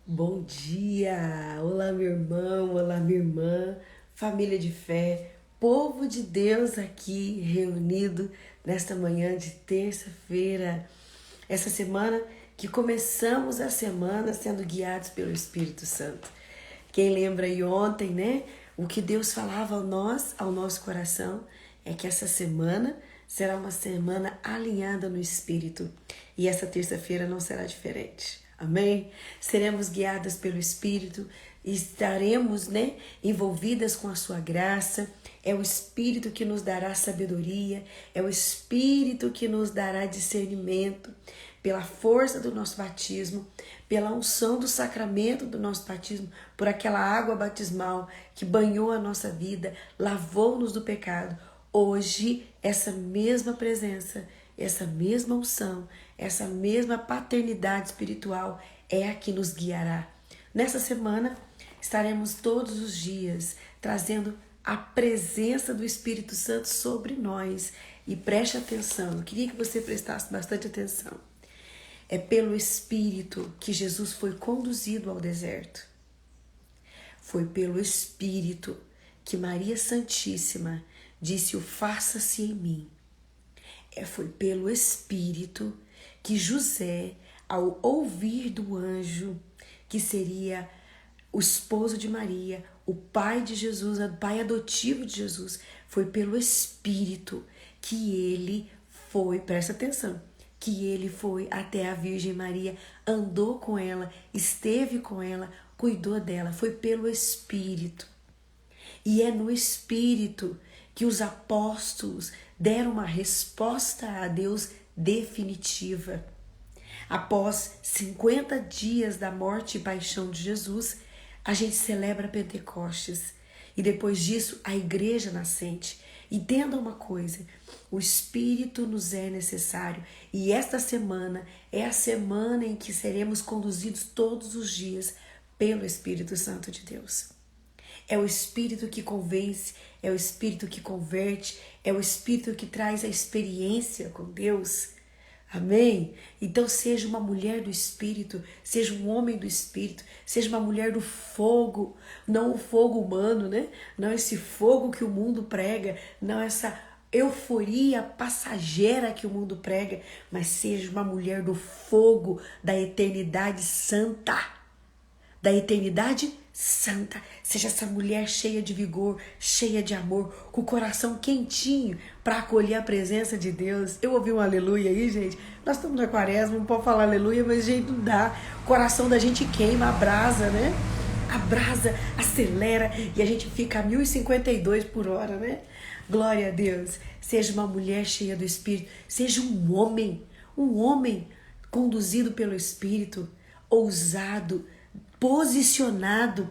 Bom dia! Olá, meu irmão, olá, minha irmã, família de fé, povo de Deus aqui reunido nesta manhã de terça-feira. Essa semana que começamos a semana sendo guiados pelo Espírito Santo. Quem lembra aí ontem, né? O que Deus falava ao nosso coração, é que essa semana será uma semana alinhada no Espírito. E essa terça-feira não será diferente. Amém? Seremos guiadas pelo Espírito, estaremos, né, envolvidas com a sua graça. É o Espírito que nos dará sabedoria, é o Espírito que nos dará discernimento pela força do nosso batismo, pela unção do sacramento do nosso batismo, por aquela água batismal que banhou a nossa vida, lavou-nos do pecado. Hoje, essa mesma presença, essa mesma unção, essa mesma paternidade espiritual é a que nos guiará. Nessa semana, estaremos todos os dias trazendo a presença do Espírito Santo sobre nós. E preste atenção, eu queria que você prestasse bastante atenção. É pelo Espírito que Jesus foi conduzido ao deserto. Foi pelo Espírito que Maria Santíssima disse: "O faça-se em mim". Foi pelo Espírito que José, ao ouvir do anjo que seria o esposo de Maria, o pai de Jesus, o pai adotivo de Jesus, foi pelo Espírito que ele foi, presta atenção, que ele foi até a Virgem Maria, andou com ela, esteve com ela, cuidou dela, foi pelo Espírito. E é no Espírito que os apóstolos deram uma resposta a Deus definitiva. Após 50 dias da morte e paixão de Jesus, a gente celebra Pentecostes. E depois disso, a igreja nascente. Entenda uma coisa, o Espírito nos é necessário. E esta semana é a semana em que seremos conduzidos todos os dias pelo Espírito Santo de Deus. É o Espírito que convence, é o Espírito que converte, é o Espírito que traz a experiência com Deus. Amém? Então seja uma mulher do Espírito, seja um homem do Espírito, seja uma mulher do fogo, não o fogo humano, né? Não esse fogo que o mundo prega, não essa euforia passageira que o mundo prega, mas seja uma mulher do fogo da eternidade santa. Da eternidade santa. Seja essa mulher cheia de vigor, cheia de amor, com o coração quentinho para acolher a presença de Deus. Eu ouvi um aleluia aí, gente. Nós estamos na quaresma, não pode falar aleluia, mas gente não dá. O coração da gente queima, abrasa, né? Abrasa, acelera e a gente fica a 1052 por hora, né? Glória a Deus. Seja uma mulher cheia do Espírito, seja um homem conduzido pelo Espírito, ousado, posicionado,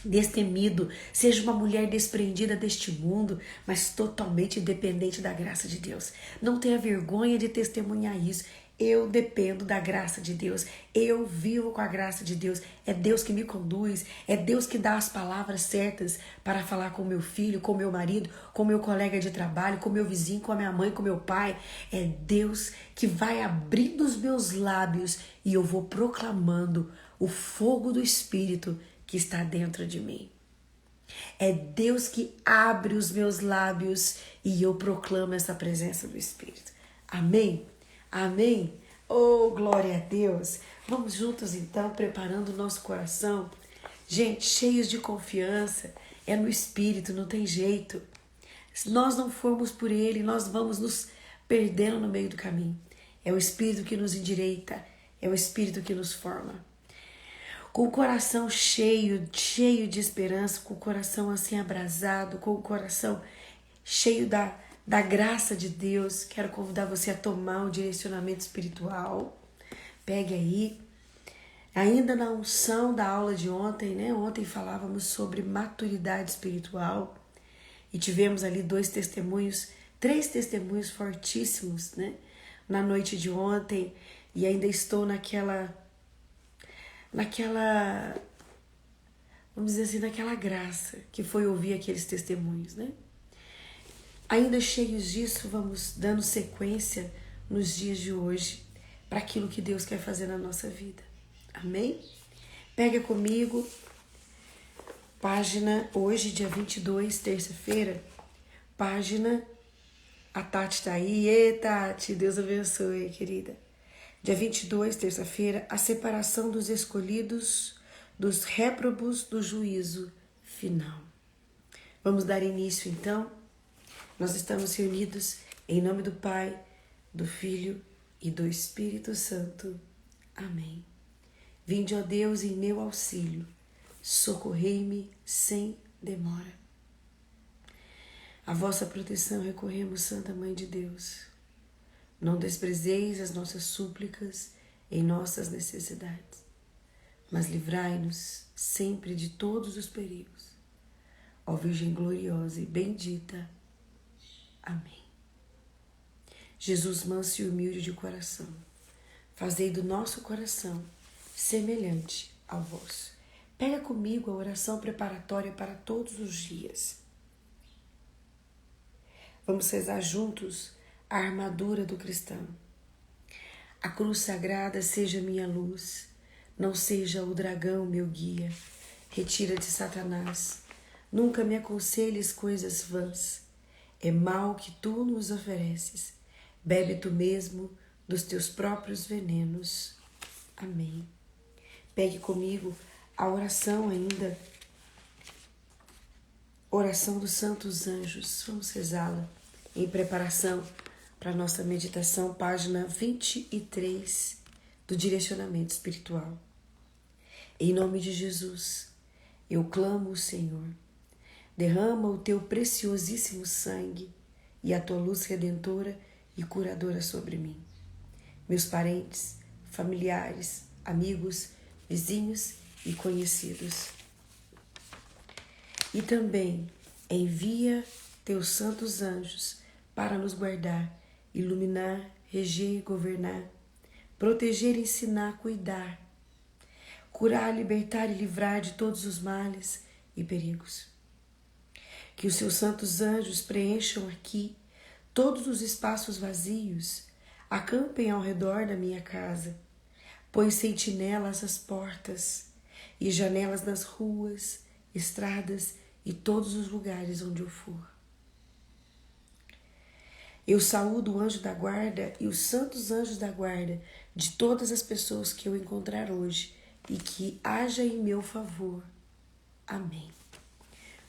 destemido, seja uma mulher desprendida deste mundo, mas totalmente dependente da graça de Deus. Não tenha vergonha de testemunhar isso. Eu dependo da graça de Deus, eu vivo com a graça de Deus, é Deus que me conduz, é Deus que dá as palavras certas para falar com meu filho, com meu marido, com meu colega de trabalho, com meu vizinho, com a minha mãe, com meu pai. É Deus que vai abrindo os meus lábios e eu vou proclamando o fogo do Espírito que está dentro de mim. É Deus que abre os meus lábios e eu proclamo essa presença do Espírito. Amém? Amém? Oh, glória a Deus! Vamos juntos então, preparando o nosso coração. Gente, cheios de confiança, é no Espírito, não tem jeito. Se nós não formos por Ele, nós vamos nos perdendo no meio do caminho. É o Espírito que nos endireita, é o Espírito que nos forma. Com o coração cheio de esperança, com o coração assim abrasado, com o coração cheio da graça de Deus, quero convidar você a tomar o direcionamento espiritual. Pegue aí, ainda na unção da aula de ontem, né? Ontem falávamos sobre maturidade espiritual e tivemos ali três testemunhos fortíssimos, né? Na noite de ontem, e ainda estou naquela, vamos dizer assim, naquela graça que foi ouvir aqueles testemunhos, né? Ainda cheios disso, vamos dando sequência nos dias de hoje para aquilo que Deus quer fazer na nossa vida. Amém? Pega comigo, página, hoje, dia 22, terça-feira, página, a Tati tá aí. Ê, Tati, Deus abençoe, querida. Dia 22, terça-feira, a separação dos escolhidos, dos réprobos do juízo final. Vamos dar início, então. Nós estamos reunidos em nome do Pai, do Filho e do Espírito Santo. Amém. Vinde, ó Deus, em meu auxílio, socorrei-me sem demora. A vossa proteção recorremos, Santa Mãe de Deus. Não desprezeis as nossas súplicas em nossas necessidades, mas livrai-nos sempre de todos os perigos. Ó Virgem gloriosa e bendita. Amém. Jesus manso e humilde de coração, fazei do nosso coração semelhante ao vosso. Pega comigo a oração preparatória para todos os dias. Vamos rezar juntos a armadura do cristão. A cruz sagrada seja minha luz, não seja o dragão meu guia. Retira-te, Satanás, nunca me aconselhes coisas vãs. É mal que tu nos ofereces, bebe tu mesmo dos teus próprios venenos. Amém. Pegue comigo a oração ainda, oração dos santos anjos. Vamos rezá-la em preparação para a nossa meditação, página 23 do direcionamento espiritual. Em nome de Jesus, eu clamo o Senhor. Derrama o teu preciosíssimo sangue e a tua luz redentora e curadora sobre mim. Meus parentes, familiares, amigos, vizinhos e conhecidos. E também envia teus santos anjos para nos guardar, iluminar, reger, governar, proteger, ensinar, cuidar, curar, libertar e livrar de todos os males e perigos. Que os seus santos anjos preencham aqui todos os espaços vazios, acampem ao redor da minha casa, põe sentinelas às portas e janelas nas ruas, estradas e todos os lugares onde eu for. Eu saúdo o anjo da guarda e os santos anjos da guarda de todas as pessoas que eu encontrar hoje e que haja em meu favor. Amém.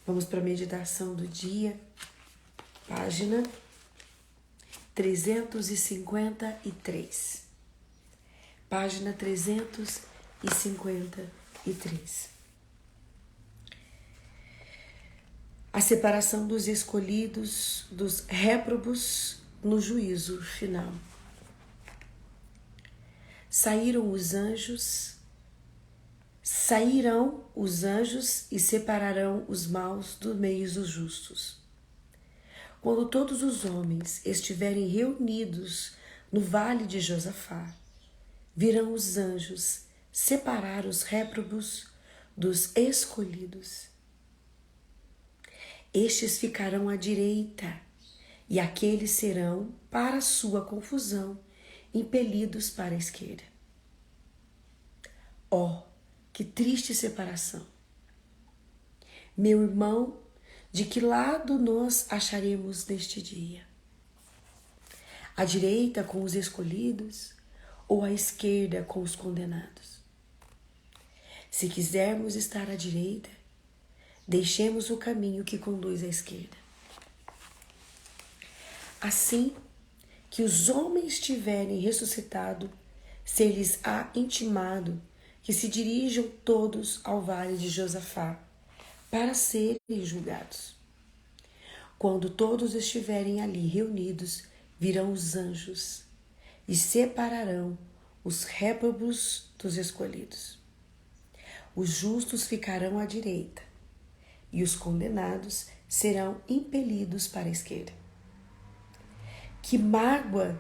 Vamos para a meditação do dia, página 353. Página 353. A separação dos escolhidos, dos réprobos no juízo final. Sairão os anjos e separarão os maus do meio dos justos. Quando todos os homens estiverem reunidos no vale de Josafá, virão os anjos separar os réprobos dos escolhidos. Estes ficarão à direita, e aqueles serão, para sua confusão, impelidos para a esquerda. Oh, que triste separação! Meu irmão, de que lado nós acharemos neste dia? À direita com os escolhidos ou à esquerda com os condenados? Se quisermos estar à direita, deixemos o caminho que conduz à esquerda. Assim que os homens tiverem ressuscitado, ser-lhes-á intimado que se dirijam todos ao vale de Josafá para serem julgados. Quando todos estiverem ali reunidos, virão os anjos e separarão os réprobos dos escolhidos. Os justos ficarão à direita e os condenados serão impelidos para a esquerda. Que mágoa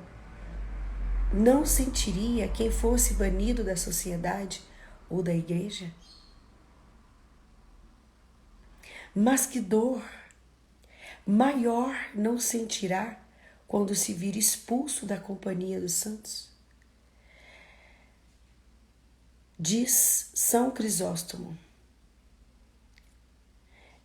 não sentiria quem fosse banido da sociedade ou da igreja? Mas que dor maior não sentirá quando se vir expulso da companhia dos santos? Diz São Crisóstomo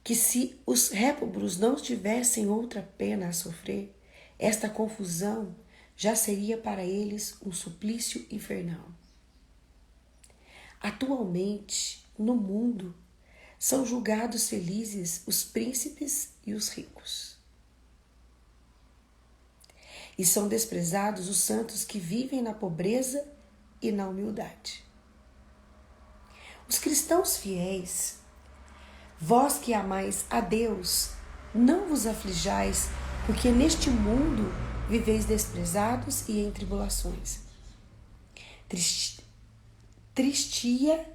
que se os réprobos não tivessem outra pena a sofrer, esta confusão já seria para eles um suplício infernal. Atualmente, no mundo, são julgados felizes os príncipes e os ricos. E são desprezados os santos que vivem na pobreza e na humildade. Os cristãos fiéis, vós que amais a Deus, não vos aflijais, porque neste mundo viveis desprezados e em tribulações. Tristia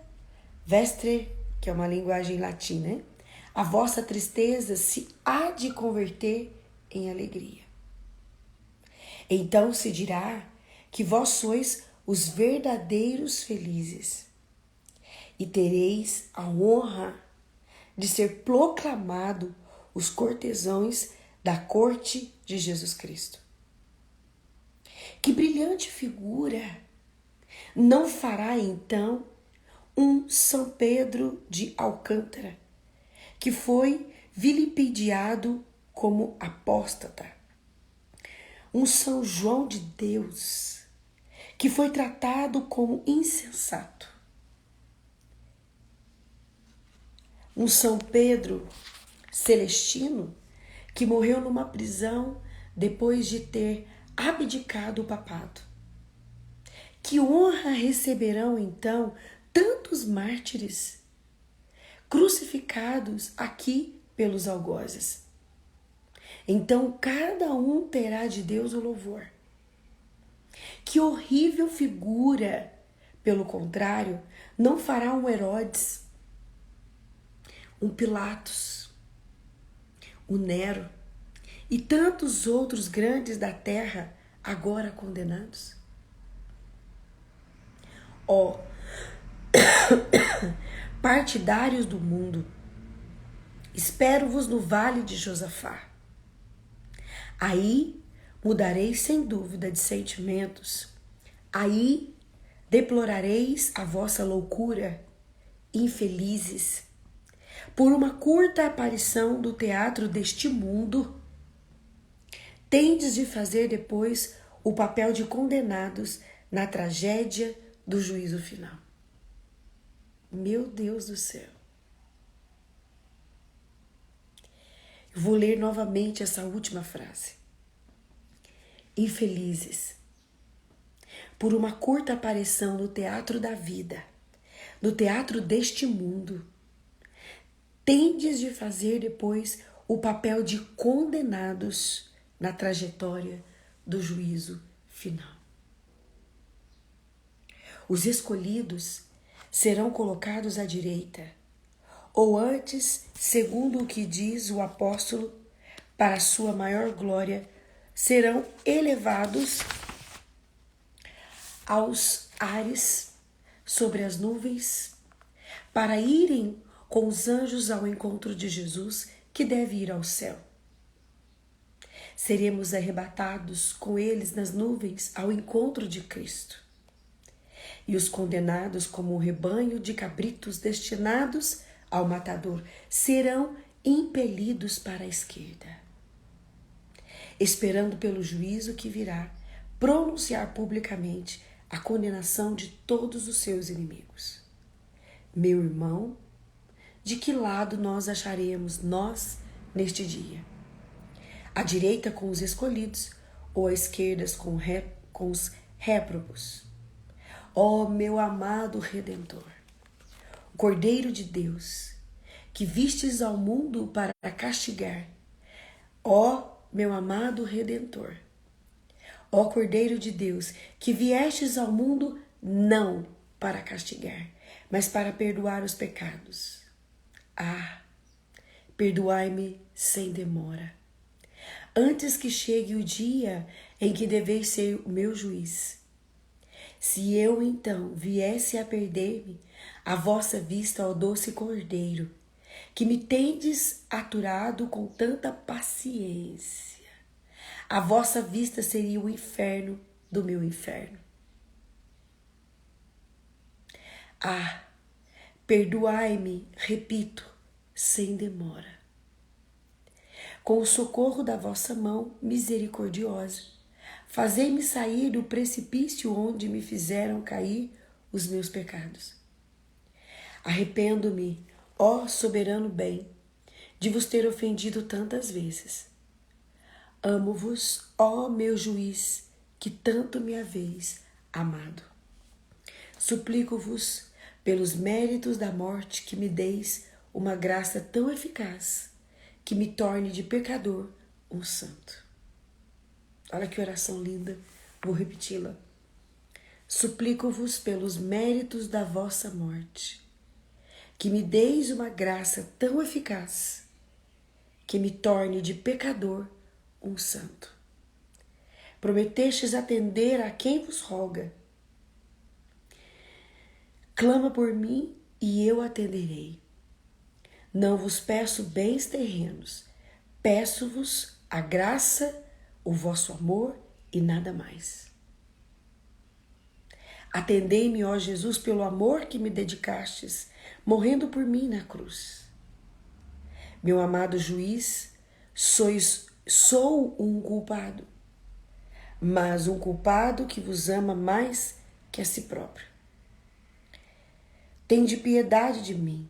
vestre, que é uma linguagem latina, né? A vossa tristeza se há de converter em alegria. Então se dirá que vós sois os verdadeiros felizes e tereis a honra de ser proclamado os cortesãos da corte de Jesus Cristo. Que brilhante figura não fará então um São Pedro de Alcântara, que foi vilipendiado como apóstata, um São João de Deus, que foi tratado como insensato, um São Pedro Celestino, que morreu numa prisão depois de ter abdicado o papado. Que honra receberão então tantos mártires crucificados aqui pelos algozes. Então cada um terá de Deus o louvor. Que horrível figura, pelo contrário, não fará um Herodes, um Pilatos, o Nero e tantos outros grandes da terra agora condenados? Ó, partidários do mundo, espero-vos no vale de Josafá. Aí mudareis sem dúvida de sentimentos. Aí deplorareis a vossa loucura, infelizes. Por uma curta aparição do teatro deste mundo, tendes de fazer depois o papel de condenados na tragédia do juízo final. Meu Deus do céu. Eu vou ler novamente essa última frase. Infelizes, por uma curta aparição no teatro da vida, no teatro deste mundo, tendes de fazer depois o papel de condenados na trajetória do juízo final. Os escolhidos serão colocados à direita, ou antes, segundo o que diz o apóstolo, para a sua maior glória, serão elevados aos ares, sobre as nuvens, para irem com os anjos ao encontro de Jesus, que deve ir ao céu. Seremos arrebatados com eles nas nuvens ao encontro de Cristo. E os condenados, como um rebanho de cabritos destinados ao matador, serão impelidos para a esquerda, esperando pelo juízo que virá pronunciar publicamente a condenação de todos os seus inimigos. Meu irmão, de que lado nós acharemos nós neste dia? À direita com os escolhidos, ou à esquerda com os réprobos? Ó meu amado Redentor, o Cordeiro de Deus, que vistes ao mundo para castigar, ó meu amado Redentor, ó Cordeiro de Deus, que viestes ao mundo não para castigar, mas para perdoar os pecados. Ah, perdoai-me sem demora, antes que chegue o dia em que deveis ser o meu juiz. Se eu então viesse a perder-me à vossa vista, ó doce Cordeiro, que me tendes aturado com tanta paciência, a vossa vista seria o inferno do meu inferno. Ah, perdoai-me, repito, sem demora. Com o socorro da vossa mão misericordiosa, fazei-me sair do precipício onde me fizeram cair os meus pecados. Arrependo-me, ó soberano bem, de vos ter ofendido tantas vezes. Amo-vos, ó meu juiz, que tanto me haveis amado. Suplico-vos, pelos méritos da morte, que me deis uma graça tão eficaz, que me torne de pecador um santo. Olha que oração linda, vou repeti-la. Suplico-vos pelos méritos da vossa morte, que me deis uma graça tão eficaz, que me torne de pecador um santo. Prometestes atender a quem vos roga. Clama por mim e eu atenderei. Não vos peço bens terrenos, peço-vos a graça, o vosso amor e nada mais. Atendei-me, ó Jesus, pelo amor que me dedicastes, morrendo por mim na cruz. Meu amado juiz, sou um culpado, mas um culpado que vos ama mais que a si próprio. Tende piedade de mim.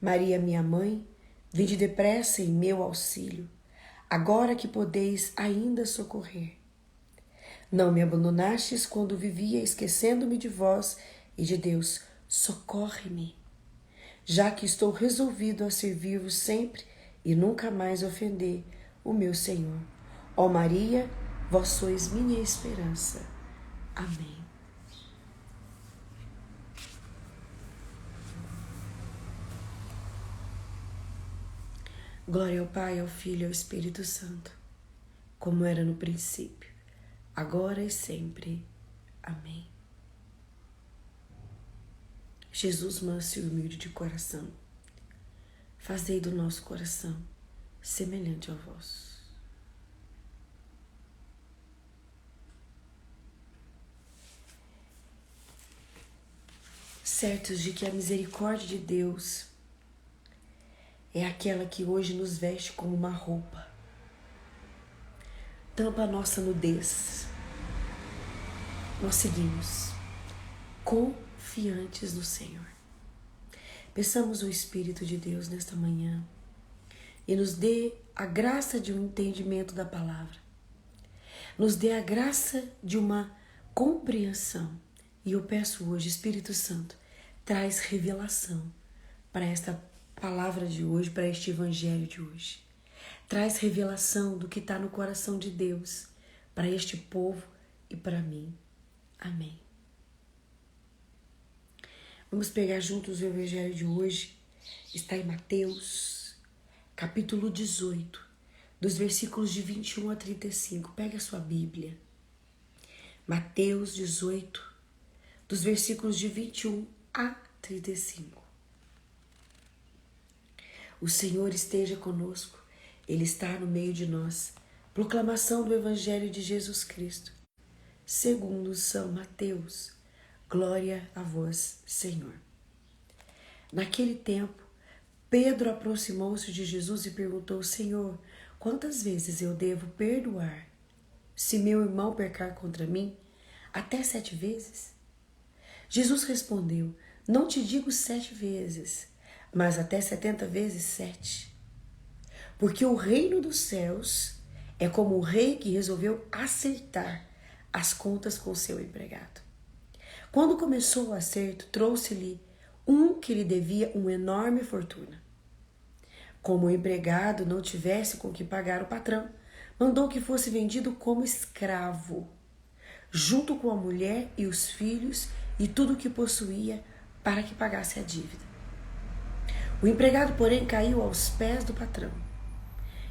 Maria, minha mãe, vinde depressa em meu auxílio, agora que podeis ainda socorrer. Não me abandonastes quando vivia esquecendo-me de vós e de Deus. Socorre-me, já que estou resolvido a servir-vos sempre e nunca mais ofender o meu Senhor. Ó Maria, vós sois minha esperança. Amém. Glória ao Pai, ao Filho e ao Espírito Santo, como era no princípio, agora e sempre. Amém. Jesus manso e humilde de coração, fazei do nosso coração semelhante ao vosso. Certos de que a misericórdia de Deus é aquela que hoje nos veste como uma roupa, tampa a nossa nudez. Nós seguimos confiantes no Senhor. Peçamos o Espírito de Deus nesta manhã e nos dê a graça de um entendimento da palavra. Nos dê a graça de uma compreensão. E eu peço hoje, Espírito Santo, traz revelação para esta palavra de hoje, para este evangelho de hoje. Traz revelação do que está no coração de Deus para este povo e para mim. Amém. Vamos pegar juntos o evangelho de hoje. Está em Mateus, capítulo 18, dos versículos de 21 a 35. Pega a sua Bíblia. Mateus 18, dos versículos de 21 a 35. O Senhor esteja conosco, Ele está no meio de nós. Proclamação do Evangelho de Jesus Cristo, segundo São Mateus. Glória a vós, Senhor. Naquele tempo, Pedro aproximou-se de Jesus e perguntou: Senhor, quantas vezes eu devo perdoar se meu irmão pecar contra mim? Até 7 vezes? Jesus respondeu: Não te digo 7 vezes, mas até 70 vezes 7. Porque o reino dos céus é como um rei que resolveu acertar as contas com seu empregado. Quando começou o acerto, trouxe-lhe um que lhe devia uma enorme fortuna. Como o empregado não tivesse com que pagar o patrão, mandou que fosse vendido como escravo, junto com a mulher e os filhos e tudo o que possuía, para que pagasse a dívida. O empregado, porém, caiu aos pés do patrão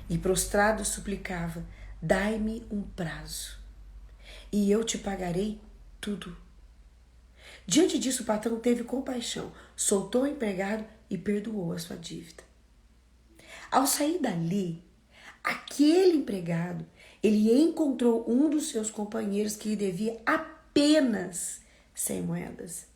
e, prostrado, suplicava: Dai-me um prazo, e eu te pagarei tudo. Diante disso, o patrão teve compaixão, soltou o empregado e perdoou a sua dívida. Ao sair dali, aquele empregado, ele encontrou um dos seus companheiros que lhe devia apenas 100 moedas.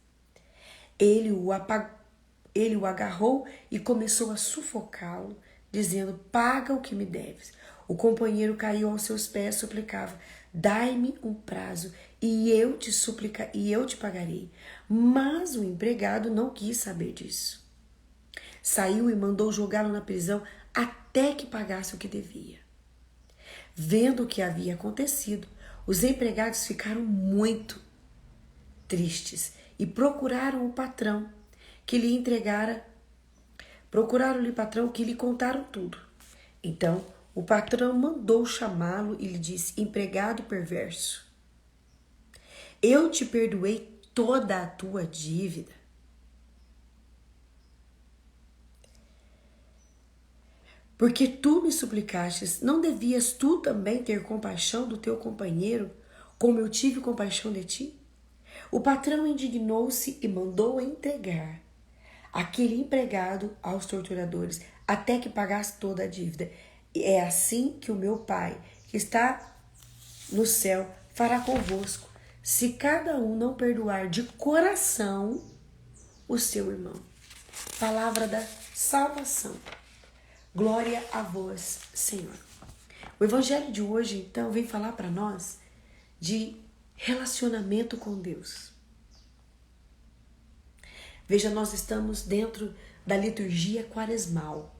Ele o agarrou e começou a sufocá-lo, dizendo: paga o que me deves. O companheiro caiu aos seus pés e suplicava: dai-me um prazo e eu te pagarei. Mas o empregado não quis saber disso. Saiu e mandou jogá-lo na prisão até que pagasse o que devia. Vendo o que havia acontecido, os empregados ficaram muito tristes e procuraram o patrão que lhe entregara. Procuraram-lhe o patrão que lhe contaram tudo. Então o patrão mandou chamá-lo e lhe disse: empregado perverso, eu te perdoei toda a tua dívida. Porque tu me suplicastes, não devias tu também ter compaixão do teu companheiro, como eu tive compaixão de ti? O patrão indignou-se e mandou entregar aquele empregado aos torturadores, até que pagasse toda a dívida. E é assim que o meu Pai, que está no céu, fará convosco, se cada um não perdoar de coração o seu irmão. Palavra da salvação. Glória a vós, Senhor. O evangelho de hoje, então, vem falar para nós de relacionamento com Deus. Veja, nós estamos dentro da liturgia quaresmal.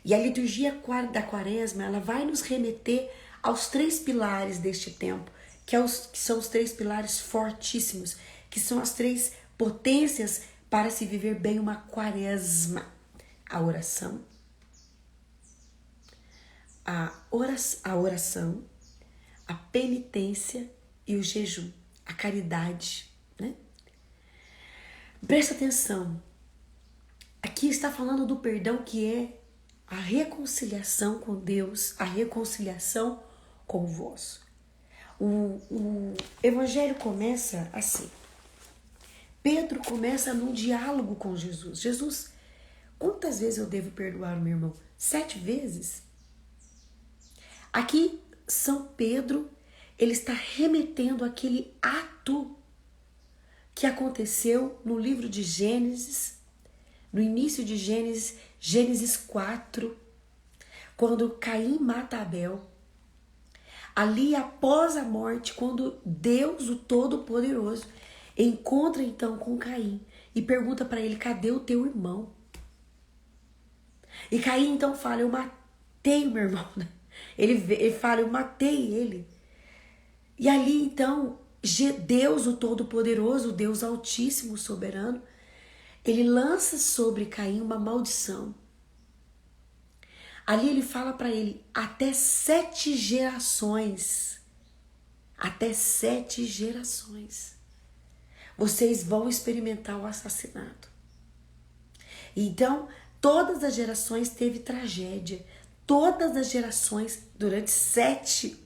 E a liturgia da quaresma, ela vai nos remeter aos 3 pilares deste tempo, que são os 3 pilares fortíssimos, que são as 3 potências para se viver bem uma quaresma. A oração, a penitência e o jejum, a caridade, né? Presta atenção, aqui está falando do perdão, que é a reconciliação com Deus, a reconciliação com vós. O evangelho começa assim. Pedro começa num diálogo com Jesus. Jesus, quantas vezes eu devo perdoar o meu irmão? 7 vezes? Aqui, São Pedro, ele está remetendo aquele ato que aconteceu no livro de Gênesis, no início de Gênesis, Gênesis 4, quando Caim mata Abel. Ali, após a morte, quando Deus, o Todo-Poderoso, encontra então com Caim e pergunta para ele: cadê o teu irmão? E Caim então fala: eu matei o meu irmão. Ele fala: eu matei ele. E ali então, Deus, o Todo-Poderoso, o Deus Altíssimo, Soberano, ele lança sobre Caim uma maldição. Ali ele fala para ele: até 7 gerações, até 7 gerações, vocês vão experimentar o assassinato. Então, todas as gerações teve tragédia. Todas as gerações, durante 7,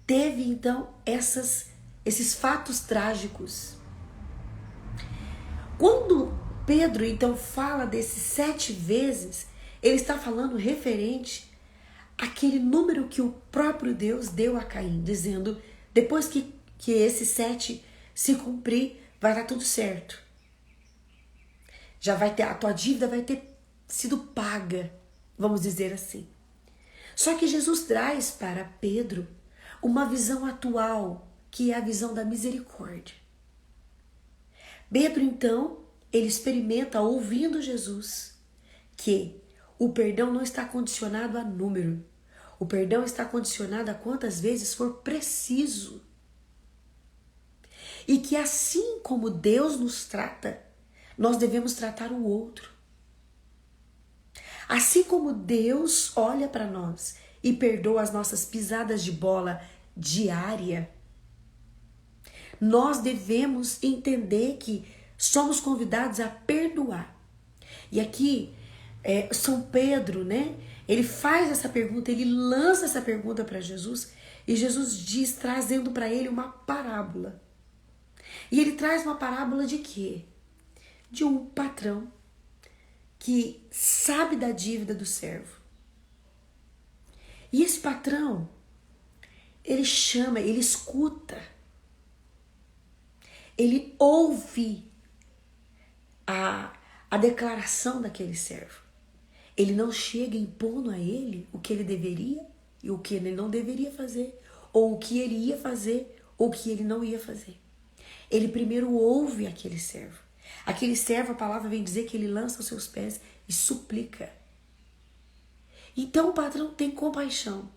teve então esses fatos trágicos. Quando Pedro então fala desses 7 vezes, ele está falando referente àquele número que o próprio Deus deu a Caim, dizendo: depois que esse 7 se cumprir, vai dar tudo certo. Já vai ter, a tua dívida vai ter sido paga, vamos dizer assim. Só que Jesus traz para Pedro uma visão atual, que é a visão da misericórdia. Pedro, então, ele experimenta, ouvindo Jesus, que o perdão não está condicionado a número. O perdão está condicionado a quantas vezes for preciso. E que assim como Deus nos trata, nós devemos tratar o outro. Assim como Deus olha para nós e perdoa as nossas pisadas de bola diária, nós devemos entender que somos convidados a perdoar. E aqui, São Pedro, né? Ele faz essa pergunta, ele lança essa pergunta para Jesus, e Jesus diz, trazendo para ele uma parábola. E ele traz uma parábola de quê? De um patrão que sabe da dívida do servo. E esse patrão, ele chama, ele escuta, ele ouve a declaração daquele servo. Ele não chega impondo a ele o que ele deveria e o que ele não deveria fazer, ou o que ele ia fazer ou o que ele não ia fazer. Ele primeiro ouve aquele servo. Aquele servo, a palavra vem dizer que ele lança os seus pés e suplica. Então o patrão tem compaixão.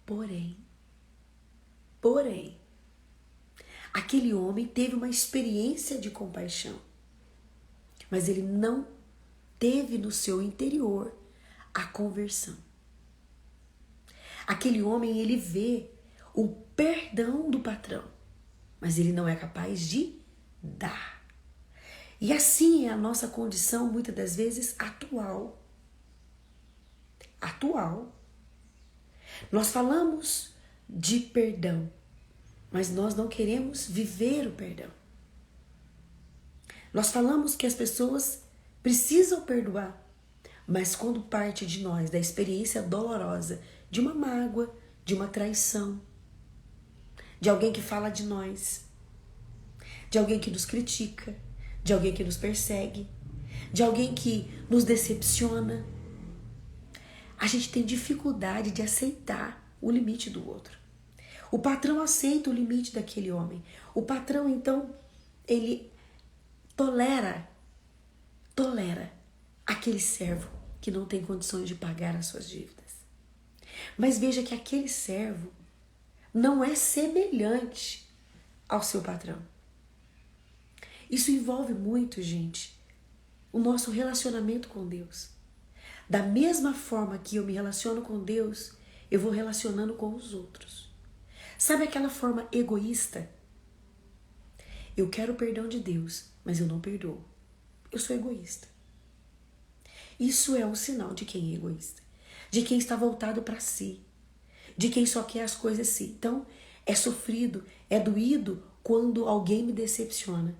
Porém, aquele homem teve uma experiência de compaixão, mas ele não teve no seu interior a conversão. Aquele homem, ele vê o perdão do patrão, mas ele não é capaz de dar. E assim é a nossa condição, muitas das vezes, atual. Nós falamos de perdão, mas nós não queremos viver o perdão. Nós falamos que as pessoas precisam perdoar, mas quando parte de nós, da experiência dolorosa, de uma mágoa, de uma traição, de alguém que fala de nós, de alguém que nos critica, de alguém que nos persegue, de alguém que nos decepciona, a gente tem dificuldade de aceitar o limite do outro. O patrão aceita o limite daquele homem. O patrão, então, ele tolera aquele servo que não tem condições de pagar as suas dívidas. Mas veja que aquele servo não é semelhante ao seu patrão. Isso envolve muito, gente, o nosso relacionamento com Deus. Da mesma forma que eu me relaciono com Deus, eu vou relacionando com os outros. Sabe aquela forma egoísta? Eu quero o perdão de Deus, mas eu não perdoo. Eu sou egoísta. Isso é um sinal de quem é egoísta, de quem está voltado para si, de quem só quer as coisas assim. Então, é sofrido, é doído quando alguém me decepciona.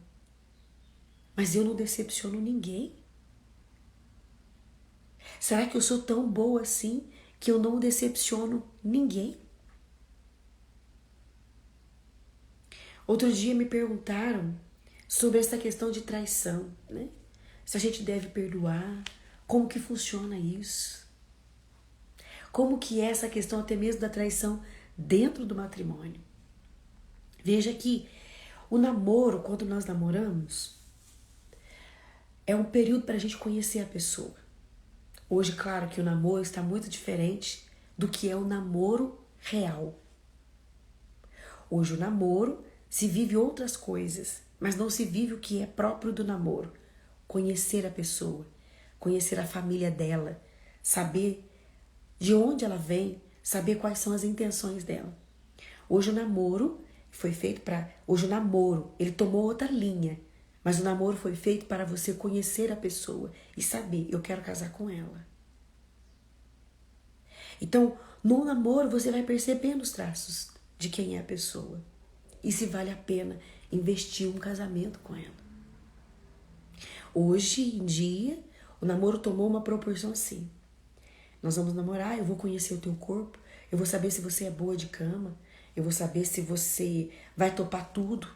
Mas eu não decepciono ninguém. Será que eu sou tão boa assim que eu não decepciono ninguém? Outro dia me perguntaram sobre essa questão de traição, né? Se a gente deve perdoar, como que funciona isso? Como que é essa questão até mesmo da traição dentro do matrimônio? Veja que o namoro, quando nós namoramos, é um período para a gente conhecer a pessoa. Hoje, claro que o namoro está muito diferente do que é o namoro real. Hoje o namoro se vive outras coisas, mas não se vive o que é próprio do namoro. Conhecer a pessoa, conhecer a família dela, saber de onde ela vem, saber quais são as intenções dela. Hoje o namoro foi feito para... Hoje o namoro, ele tomou outra linha, mas o namoro foi feito para você conhecer a pessoa e saber, eu quero casar com ela. Então, no namoro você vai percebendo os traços de quem é a pessoa e se vale a pena investir um casamento com ela. Hoje em dia, o namoro tomou uma proporção assim. Nós vamos namorar, eu vou conhecer o teu corpo, eu vou saber se você é boa de cama, eu vou saber se você vai topar tudo.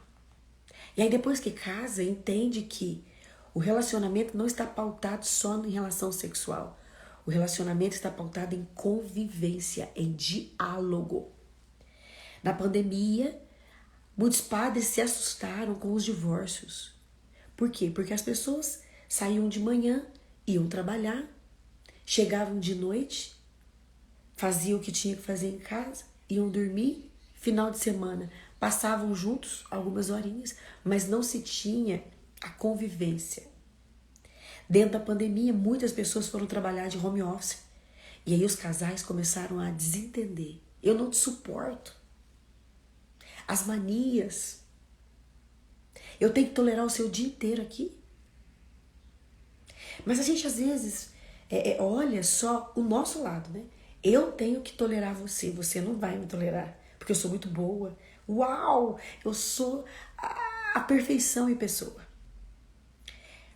E aí depois que casa, entende que o relacionamento não está pautado só em relação sexual. O relacionamento está pautado em convivência, em diálogo. Na pandemia, muitos padres se assustaram com os divórcios. Por quê? Porque as pessoas saíam de manhã, iam trabalhar, chegavam de noite, faziam o que tinha que fazer em casa, iam dormir, final de semana passavam juntos algumas horinhas, mas não se tinha a convivência. Dentro da pandemia, muitas pessoas foram trabalhar de home office. E aí os casais começaram a desentender. Eu não te suporto. As manias. Eu tenho que tolerar o seu dia inteiro aqui. Mas a gente às vezes olha só o nosso lado, né? Eu tenho que tolerar você, você não vai me tolerar, porque eu sou muito boa. Uau! Eu sou a perfeição em pessoa.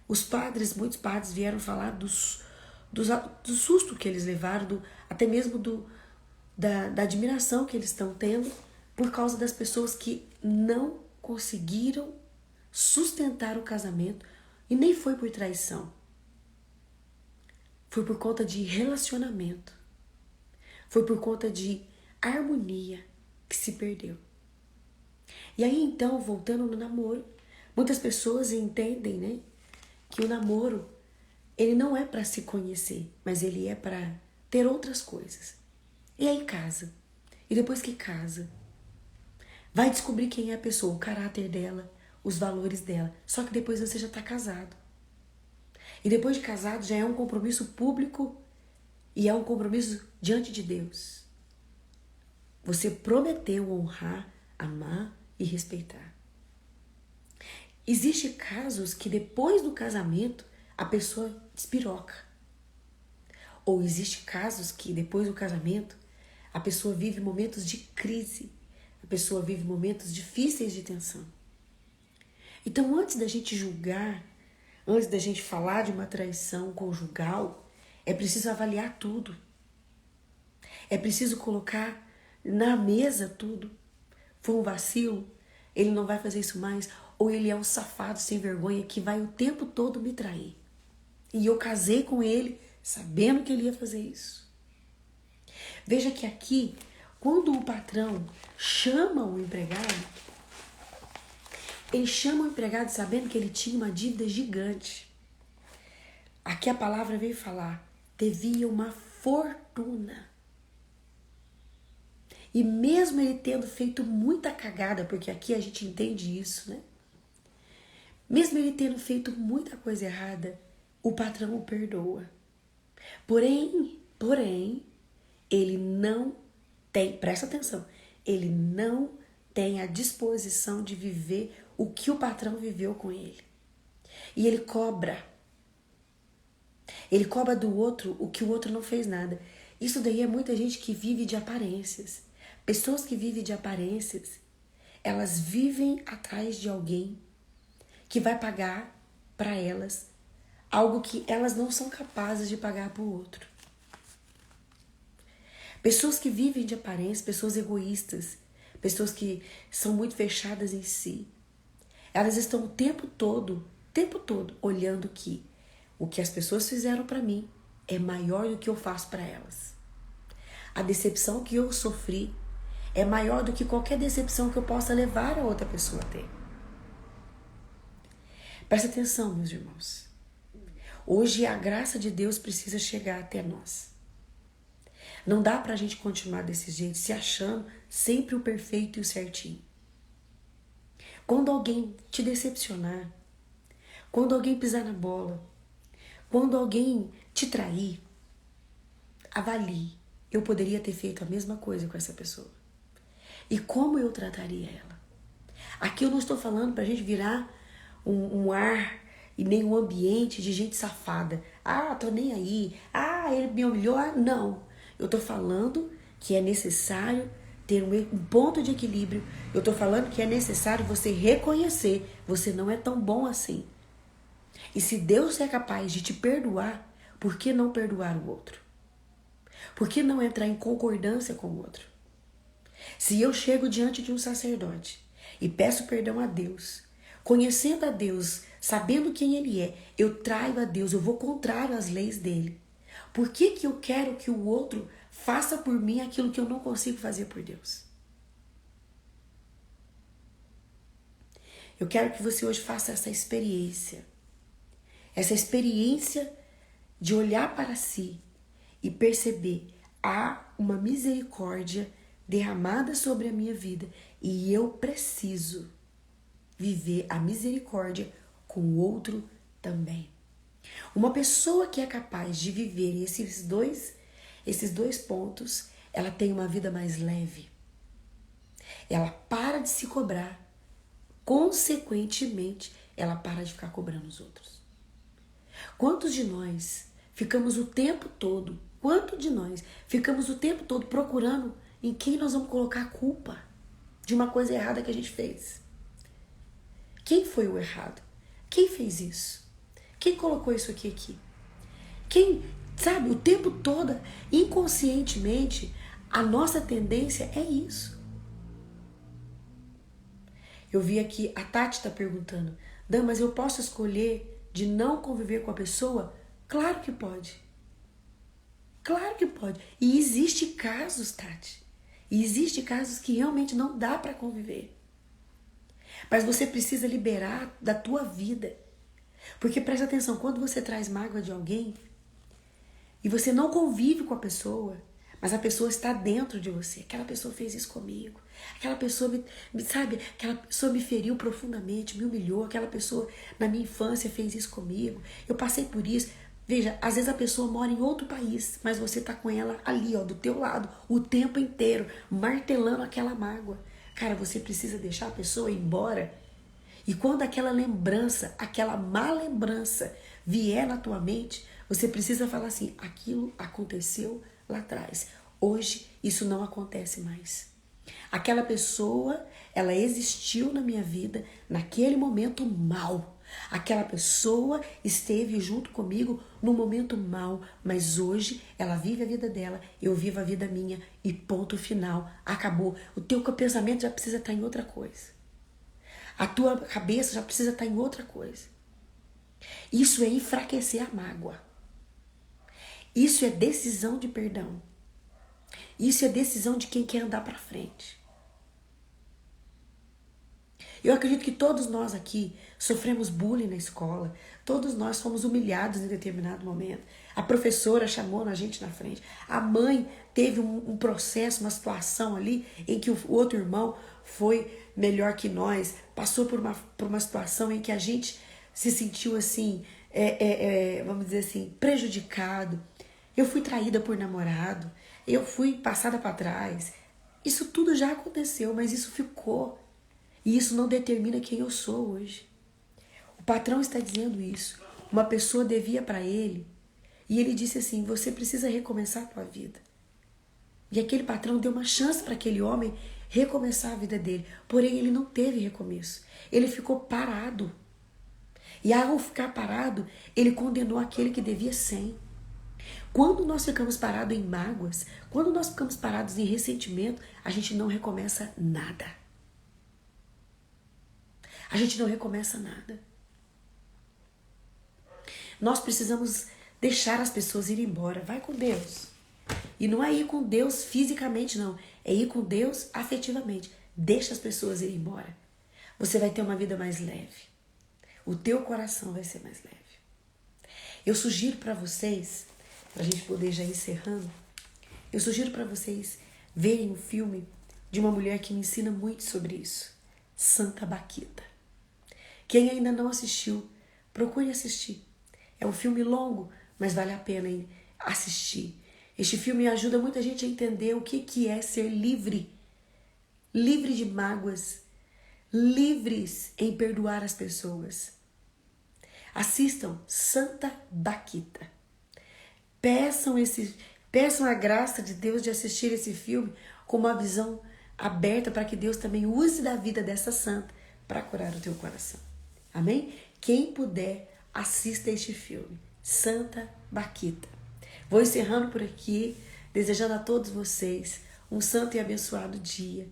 Muitos padres vieram falar do susto que eles levaram, até mesmo da admiração que eles estão tendo por causa das pessoas que não conseguiram sustentar o casamento E nem foi por traição. Foi por conta de relacionamento. Foi por conta de harmonia que se perdeu. E aí então, voltando no namoro, muitas pessoas entendem, né, que o namoro, ele não é para se conhecer, mas ele é para ter outras coisas. E aí casa. E depois que casa, vai descobrir quem é a pessoa, o caráter dela, os valores dela. Só que depois você já está casado. E depois de casado já é um compromisso público e é um compromisso diante de Deus. Você prometeu honrar, amar e respeitar. Existem casos que depois do casamento a pessoa despiroca. Ou existem casos que depois do casamento a pessoa vive momentos de crise. A pessoa vive momentos difíceis de tensão. Então, antes da gente julgar, antes da gente falar de uma traição conjugal, é preciso avaliar tudo. É preciso colocar na mesa tudo. Foi um vacilo? Ele não vai fazer isso mais? Ou ele é um safado sem vergonha que vai o tempo todo me trair? E eu casei com ele sabendo que ele ia fazer isso. Veja que aqui, quando o patrão chama o empregado, ele chama o empregado sabendo que ele tinha uma dívida gigante. Aqui a palavra veio falar, devia uma fortuna. E mesmo ele tendo feito muita cagada, porque aqui a gente entende isso, né? Mesmo ele tendo feito muita coisa errada, o patrão o perdoa. Porém, ele não tem, presta atenção, ele não tem a disposição de viver o que o patrão viveu com ele. E ele cobra. Ele cobra do outro o que o outro não fez nada. Isso daí é muita gente que vive de aparências. Pessoas que vivem de aparências, elas vivem atrás de alguém que vai pagar para elas algo que elas não são capazes de pagar para o outro. Pessoas que vivem de aparência, pessoas egoístas, pessoas que são muito fechadas em si, elas estão o tempo todo olhando que o que as pessoas fizeram para mim é maior do que eu faço para elas. A decepção que eu sofri é maior do que qualquer decepção que eu possa levar a outra pessoa a ter. Presta atenção, meus irmãos. Hoje a graça de Deus precisa chegar até nós. Não dá pra gente continuar desse jeito, se achando sempre o perfeito e o certinho. Quando alguém te decepcionar, quando alguém pisar na bola, quando alguém te trair, avalie. Eu poderia ter feito a mesma coisa com essa pessoa. E como eu trataria ela? Aqui eu não estou falando pra gente virar um ar e nem um ambiente de gente safada. Ah, tô nem aí. Ah, ele me humilhou. Ah, não. Eu tô falando que é necessário ter um ponto de equilíbrio. Eu tô falando que é necessário você reconhecer. Você não é tão bom assim. E se Deus é capaz de te perdoar, por que não perdoar o outro? Por que não entrar em concordância com o outro? Se eu chego diante de um sacerdote e peço perdão a Deus, conhecendo a Deus, sabendo quem Ele é, eu traio a Deus, eu vou contrário às leis dele. Por que que eu quero que o outro faça por mim aquilo que eu não consigo fazer por Deus? Eu quero que você hoje faça essa experiência de olhar para si e perceber, há uma misericórdia derramada sobre a minha vida e eu preciso viver a misericórdia com o outro também. Uma pessoa que é capaz de viver esses dois pontos, ela tem uma vida mais leve. Ela para de se cobrar. Consequentemente, ela para de ficar cobrando os outros. Quantos de nós ficamos o tempo todo procurando em quem nós vamos colocar a culpa de uma coisa errada que a gente fez? Quem foi o errado? Quem fez isso? Quem colocou isso aqui? Quem, sabe, o tempo todo, inconscientemente, a nossa tendência é isso. Eu vi aqui, a Tati está perguntando, Dan, mas eu posso escolher de não conviver com a pessoa? Claro que pode. Claro que pode. E existe casos, Tati. E existe casos que realmente não dá para conviver. Mas você precisa liberar da tua vida. Porque presta atenção, quando você traz mágoa de alguém e você não convive com a pessoa, mas a pessoa está dentro de você. Aquela pessoa fez isso comigo. Aquela pessoa aquela pessoa me feriu profundamente, me humilhou. Aquela pessoa na minha infância fez isso comigo. Eu passei por isso. Veja, às vezes a pessoa mora em outro país, mas você tá com ela ali, ó, do teu lado, o tempo inteiro, martelando aquela mágoa. Cara, você precisa deixar a pessoa ir embora. E quando aquela lembrança, aquela má lembrança vier na tua mente, você precisa falar assim, aquilo aconteceu lá atrás. Hoje isso não acontece mais. Aquela pessoa, ela existiu na minha vida naquele momento mal. Aquela pessoa esteve junto comigo no momento mal, mas hoje ela vive a vida dela, eu vivo a vida minha e ponto final, acabou. O teu pensamento já precisa estar em outra coisa. A tua cabeça já precisa estar em outra coisa. Isso é enfraquecer a mágoa. Isso é decisão de perdão. Isso é decisão de quem quer andar para frente. Eu acredito que todos nós aqui sofremos bullying na escola. Todos nós fomos humilhados em determinado momento. A professora chamou a gente na frente. A mãe teve um processo, uma situação ali em que o outro irmão foi melhor que nós. Passou por uma situação em que a gente se sentiu assim, vamos dizer assim, prejudicado. Eu fui traída por namorado. Eu fui passada para trás. Isso tudo já aconteceu, mas isso ficou. E isso não determina quem eu sou hoje. O patrão está dizendo isso. Uma pessoa devia para ele e ele disse assim, você precisa recomeçar a tua vida. E aquele patrão deu uma chance para aquele homem recomeçar a vida dele. Porém, ele não teve recomeço. Ele ficou parado. E ao ficar parado, ele condenou aquele que devia 100. Quando nós ficamos parados em mágoas, quando nós ficamos parados em ressentimento, a gente não recomeça nada. A gente não recomeça nada. Nós precisamos deixar as pessoas ir embora. Vai com Deus. E não é ir com Deus fisicamente, não. É ir com Deus afetivamente. Deixa as pessoas ir embora. Você vai ter uma vida mais leve. O teu coração vai ser mais leve. Eu sugiro para vocês, para a gente poder já ir encerrando, eu sugiro para vocês verem um filme de uma mulher que me ensina muito sobre isso. Santa Baquita. Quem ainda não assistiu, procure assistir. É um filme longo, mas vale a pena assistir. Este filme ajuda muita gente a entender o que é ser livre. Livre de mágoas. Livres em perdoar as pessoas. Assistam Santa Baquita. Peçam a graça de Deus de assistir esse filme com uma visão aberta para que Deus também use da vida dessa santa para curar o teu coração. Amém? Quem puder, assista este filme, Santa Baquita. Vou encerrando por aqui, desejando a todos vocês um santo e abençoado dia.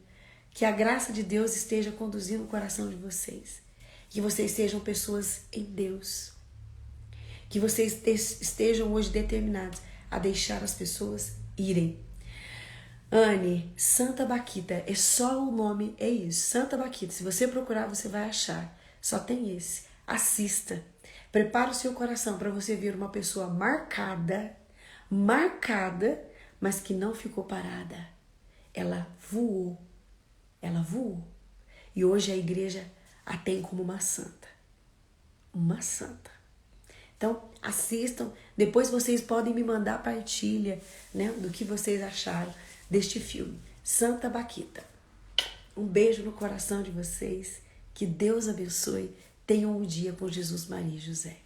Que a graça de Deus esteja conduzindo o coração de vocês. Que vocês sejam pessoas em Deus. Que vocês estejam hoje determinados a deixar as pessoas irem. Anne, Santa Baquita, é só o nome, é isso, Santa Baquita. Se você procurar, você vai achar. Só tem esse. Assista. Prepara o seu coração para você ver uma pessoa marcada, mas que não ficou parada. Ela voou. Ela voou. E hoje a igreja a tem como uma santa. Uma santa. Então, assistam. Depois vocês podem me mandar partilha, né, do que vocês acharam deste filme. Santa Baquita. Um beijo no coração de vocês. Que Deus abençoe. Tenham um dia com Jesus, Maria e José.